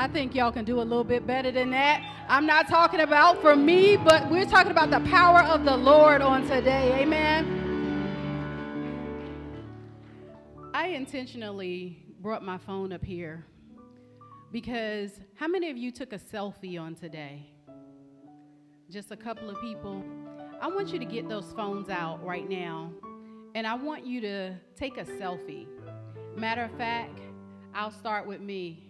I think y'all can do a little bit better than that. I'm not talking about for me, but we're talking about the power of the Lord on today. Amen. I intentionally brought my phone up here because how many of you took a selfie on today? Just a couple of people. I want you to get those phones out right now, and I want you to take a selfie. Matter of fact, I'll start with me.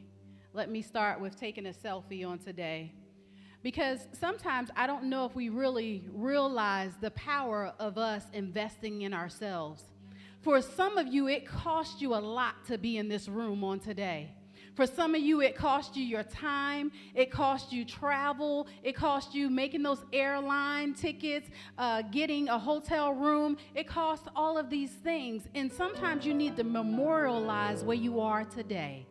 Let me start with taking a selfie on today. Because sometimes I don't know if we really realize the power of us investing in ourselves. For some of you, it cost you a lot to be in this room on today. For some of you, it cost you your time, it cost you travel, it cost you making those airline tickets, getting a hotel room. It costs all of these things. And sometimes you need to memorialize where you are today.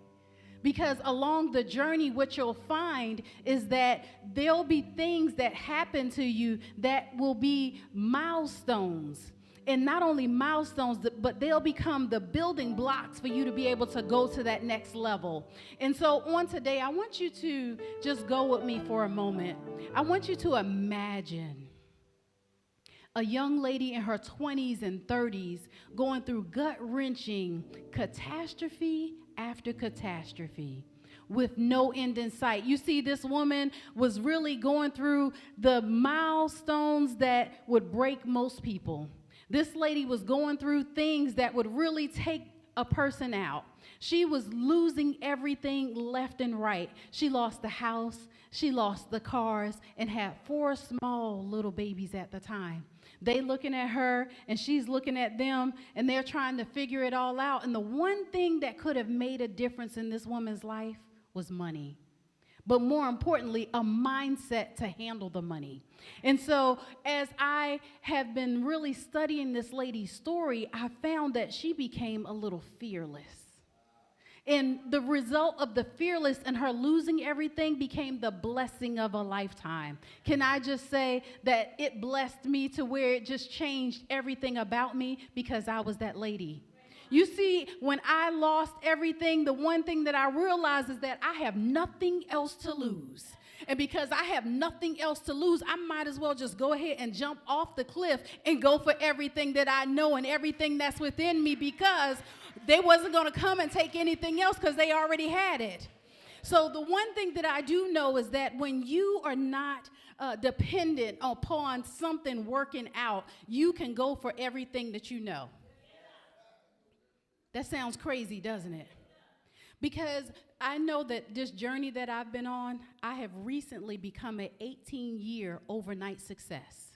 Because along the journey, what you'll find is that there'll be things that happen to you that will be milestones. And not only milestones, but they'll become the building blocks for you to be able to go to that next level. And so on today, I want you to just go with me for a moment. I want you to imagine a young lady in her 20s and 30s going through gut-wrenching catastrophe after catastrophe with no end in sight. You see, this woman was really going through the milestones that would break most people. This lady was going through things that would really take a person out. She was losing everything left and right. She lost the house, she lost the cars, and had 4 small little babies at the time. They looking at her, and she's looking at them, and they're trying to figure it all out. And the one thing that could have made a difference in this woman's life was money. But more importantly, a mindset to handle the money. And so as I have been really studying this lady's story, I found that she became a little fearless. And the result of the fearless and her losing everything became the blessing of a lifetime. Can I just say that it blessed me to where it just changed everything about me because I was that lady. You see, when I lost everything, the one thing that I realized is that I have nothing else to lose. And because I have nothing else to lose, I might as well just go ahead and jump off the cliff and go for everything that I know and everything that's within me, because they wasn't going to come and take anything else because they already had it. So the one thing that I do know is that when you are not dependent upon something working out, you can go for everything that you know. That sounds crazy, doesn't it? Because I know that this journey that I've been on, I have recently become an 18-year overnight success.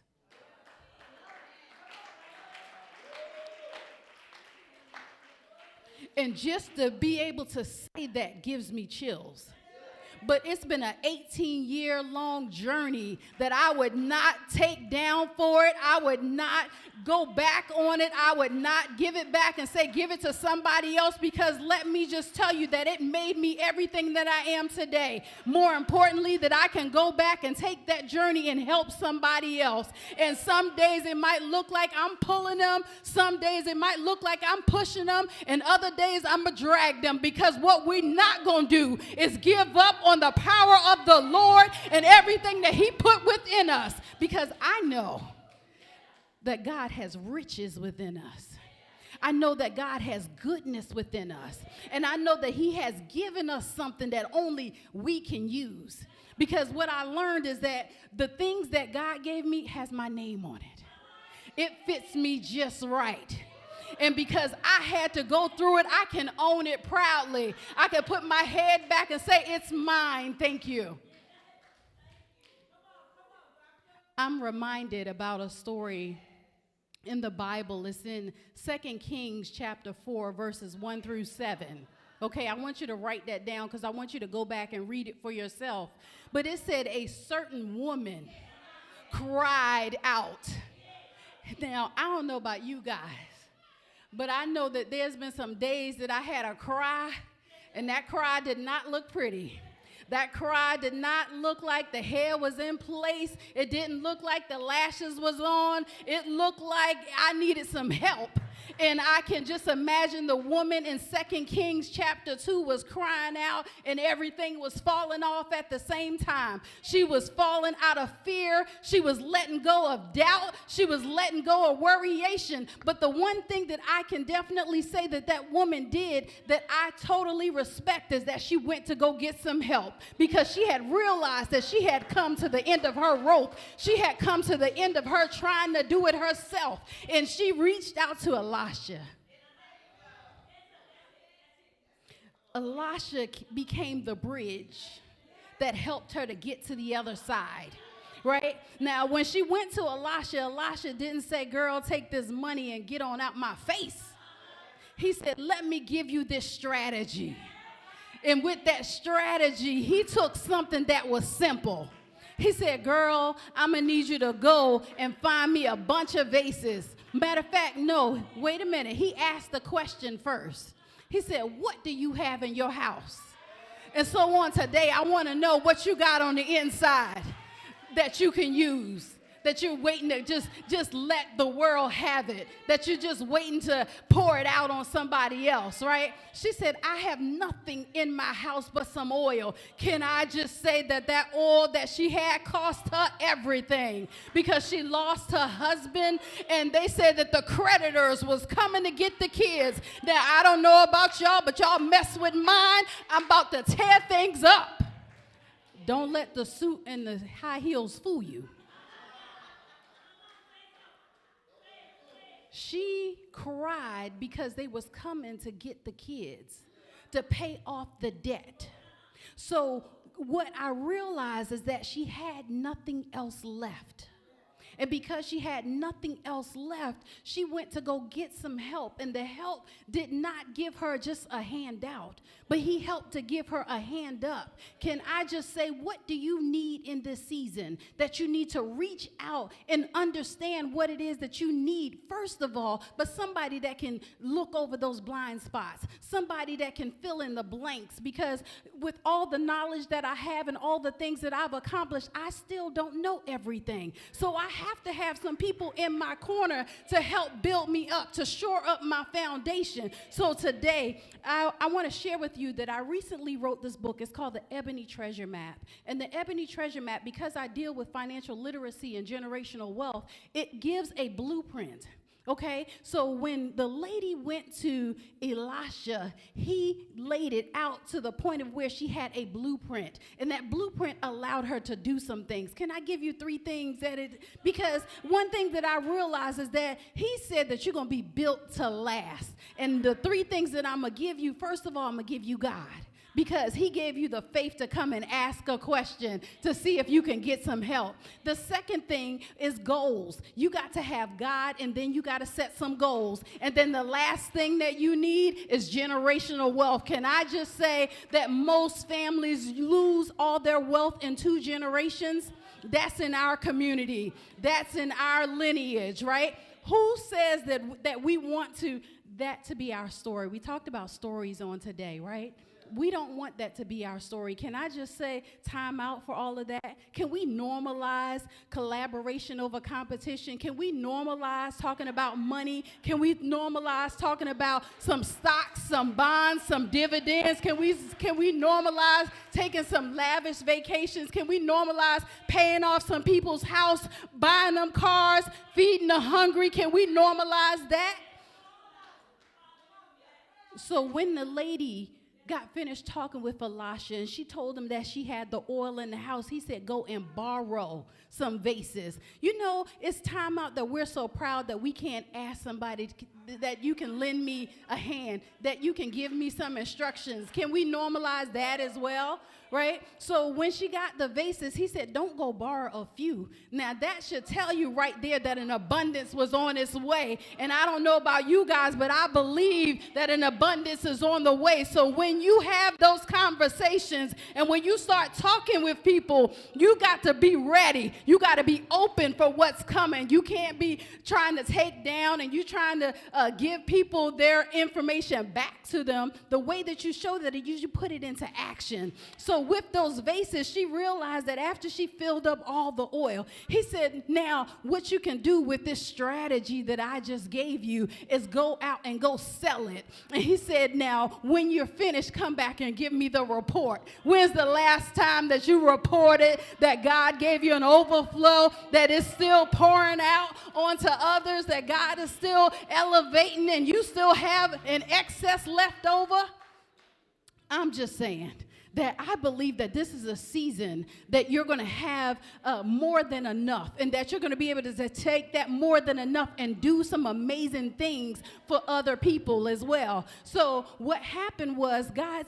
And just to be able to say that gives me chills. But it's been an 18-year-long journey that I would not take down for it. I would not go back on it. I would not give it back and say, give it to somebody else, because let me just tell you that it made me everything that I am today. More importantly, that I can go back and take that journey and help somebody else. And some days it might look like I'm pulling them. Some days it might look like I'm pushing them. And other days I'm going to drag them, because what we're not going to do is give up on the power of the Lord and everything that he put within us, because I know that God has riches within us. I know that God has goodness within us. And I know that he has given us something that only we can use. Because what I learned is that the things that God gave me has my name on it. It fits me just right. And because I had to go through it, I can own it proudly. I can put my head back and say, it's mine, thank you. I'm reminded about a story in the Bible. It's in 2 Kings chapter 4, verses 1 through 7. Okay, I want you to write that down because I want you to go back and read it for yourself. But it said a certain woman cried out. Now, I don't know about you guys, but I know that there's been some days that I had a cry, and that cry did not look pretty. That cry did not look like the hair was in place. It didn't look like the lashes was on. It looked like I needed some help. And I can just imagine the woman in 2 Kings chapter 2 was crying out and everything was falling off at the same time. She was falling out of fear. She was letting go of doubt. She was letting go of worryation. But the one thing that I can definitely say that that woman did that I totally respect is that she went to go get some help, because she had realized that she had come to the end of her rope. She had come to the end of her trying to do it herself. And she reached out to Elisha. Elisha became the bridge that helped her to get to the other side, right? Now, when she went to Elisha, Elisha didn't say, girl, take this money and get on out my face. He said, let me give you this strategy. And with that strategy, he took something that was simple. He said, girl, I'm going to need you to go and find me a bunch of vases. Matter of fact, no, wait a minute. He asked the question first. He said, what do you have in your house? And so on today, I want to know what you got on the inside that you can use, that you're waiting to just let the world have it, that you're just waiting to pour it out on somebody else, right? She said, I have nothing in my house but some oil. Can I just say that that oil that she had cost her everything, because she lost her husband, and they said that the creditors was coming to get the kids. Now, I don't know about y'all, but y'all mess with mine, I'm about to tear things up. Don't let the suit and the high heels fool you. She cried because they was coming to get the kids to pay off the debt. So what I realized is that she had nothing else left. And because she had nothing else left, she went to go get some help. And the help did not give her just a handout, but he helped to give her a hand up. Can I just say, what do you need in this season that you need to reach out and understand what it is that you need, first of all, but somebody that can look over those blind spots, somebody that can fill in the blanks, because with all the knowledge that I have and all the things that I've accomplished, I still don't know everything. So I have to have some people in my corner to help build me up, to shore up my foundation. So today, I want to share with you that I recently wrote this book. It's called The Ebony Treasure Map. And the Ebony Treasure Map, because I deal with financial literacy and generational wealth, it gives a blueprint. Okay, so when the lady went to Elisha, he laid it out to the point of where she had a blueprint, and that blueprint allowed her to do some things. Can I give you 3 things because one thing that I realized is that he said that you're going to be built to last. And the 3 things that I'm going to give you, first of all, I'm going to give you God. Because he gave you the faith to come and ask a question to see if you can get some help. The second thing is goals. You got to have God, and then you got to set some goals. And then the last thing that you need is generational wealth. Can I just say that most families lose all their wealth in 2 generations? That's in our community. That's in our lineage, right? Who says that we want that to be our story? We talked about stories on today, right? We don't want that to be our story. Can I just say time out for all of that? Can we normalize collaboration over competition? Can we normalize talking about money? Can we normalize talking about some stocks, some bonds, some dividends? Can we normalize taking some lavish vacations? Can we normalize paying off some people's house, buying them cars, feeding the hungry? Can we normalize that? So when the lady got finished talking with Elisha, and she told him that she had the oil in the house, he said, go and borrow some vases. You know, it's time out that we're so proud that we can't ask somebody that you can lend me a hand, that you can give me some instructions. Can we normalize that as well? Right? So when she got the vases, he said, don't go borrow a few. Now that should tell you right there that an abundance was on its way. And I don't know about you guys, but I believe that an abundance is on the way. So when when you have those conversations and when you start talking with people, you got to be ready. You got to be open for what's coming. You can't be trying to take down and you trying to give people their information back to them. The way that you show that you put it into action. So with those vases, she realized that after she filled up all the oil, he said, now what you can do with this strategy that I just gave you is go out and go sell it. And he said, now when you're finished, come back and give me the report. When's the last time that you reported that God gave you an overflow, that is still pouring out onto others, that God is still elevating and you still have an excess left over? I'm just saying that I believe that this is a season that you're going to have more than enough, and that you're going to be able to take that more than enough and do some amazing things for other people as well. So what happened was God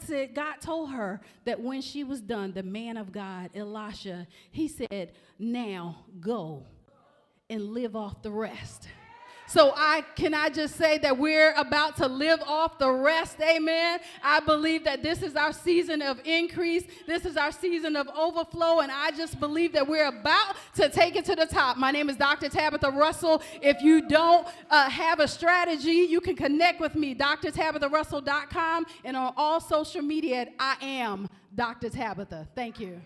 told her that when she was done, the man of God, Elisha, he said, now go and live off the rest. So can I just say that we're about to live off the rest, amen? I believe that this is our season of increase. This is our season of overflow, and I just believe that we're about to take it to the top. My name is Dr. Tabitha Russell. If you don't have a strategy, you can connect with me, drtabitharussell.com, and on all social media at I am Dr. Tabitha. Thank you.